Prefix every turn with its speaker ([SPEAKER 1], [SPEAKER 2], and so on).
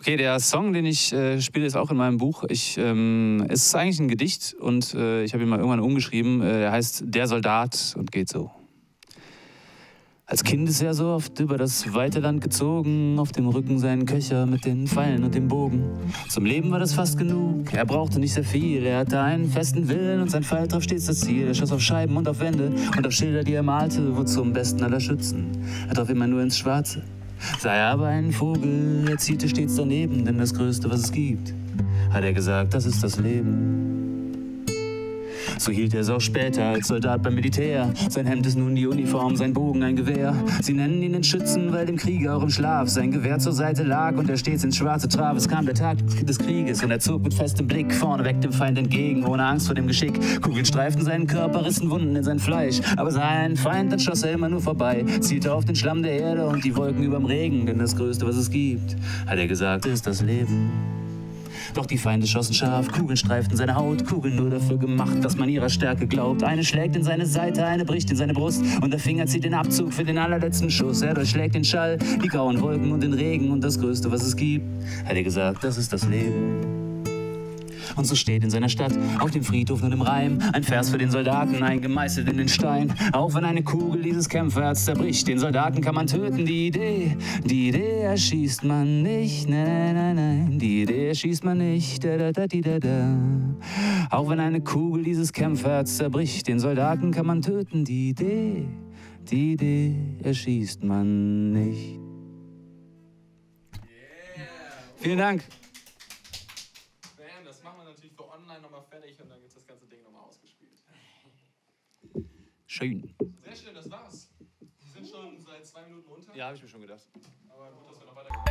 [SPEAKER 1] Okay, der Song, den ich spiele, ist auch in meinem Buch. Es ist eigentlich ein Gedicht und ich habe ihn mal irgendwann umgeschrieben. Der heißt Der Soldat und geht so. Als Kind ist er so oft über das weite Land gezogen, auf dem Rücken seinen Köcher mit den Pfeilen und dem Bogen. Zum Leben war das fast genug, er brauchte nicht sehr viel, er hatte einen festen Willen und sein Pfeil traf stets das Ziel. Er schoss auf Scheiben und auf Wände und auf Schilder, die er malte, wozu am besten aller Schützen. Er traf immer nur ins Schwarze. Sei aber ein Vogel, er zielte stets daneben, denn das Größte, was es gibt, hat er gesagt, das ist das Leben. So hielt er es auch später als Soldat beim Militär. Sein Hemd ist nun die Uniform, sein Bogen ein Gewehr. Sie nennen ihn den Schützen, weil dem Krieger auch im Schlaf sein Gewehr zur Seite lag und er stets ins Schwarze traf. Es kam der Tag des Krieges und er zog mit festem Blick vorneweg dem Feind entgegen, ohne Angst vor dem Geschick. Kugeln streiften seinen Körper, rissen Wunden in sein Fleisch. Aber sein Feind, dann schoss er immer nur vorbei, zielte auf den Schlamm der Erde und die Wolken überm Regen. Denn das Größte, was es gibt, hat er gesagt, ist das Leben. Doch die Feinde schossen scharf, Kugeln streiften seine Haut, Kugeln nur dafür gemacht, dass man ihrer Stärke glaubt. Eine schlägt in seine Seite, eine bricht in seine Brust und der Finger zieht den Abzug für den allerletzten Schuss. Er durchschlägt den Schall, die grauen Wolken und den Regen und das Größte, was es gibt, hat er gesagt, das ist das Leben. Und so steht in seiner Stadt auf dem Friedhof nun im Reim ein Vers für den Soldaten, eingemeißelt in den Stein. Auch wenn eine Kugel dieses Kämpferherz zerbricht, den Soldaten kann man töten. Die Idee erschießt man nicht, nein, nein, nein. Die Idee erschießt man nicht, da, da, da, da, da. Auch wenn eine Kugel dieses Kämpferherz zerbricht, den Soldaten kann man töten. Die Idee erschießt man nicht. Yeah. Vielen Dank.
[SPEAKER 2] Das machen wir natürlich für online nochmal fertig und dann wird das ganze Ding nochmal ausgespielt.
[SPEAKER 1] Schön.
[SPEAKER 2] Sehr schön, das war's. Wir sind schon seit 2 Minuten runter.
[SPEAKER 1] Ja, habe ich mir schon gedacht.
[SPEAKER 2] Aber gut, dass wir noch weitergehen.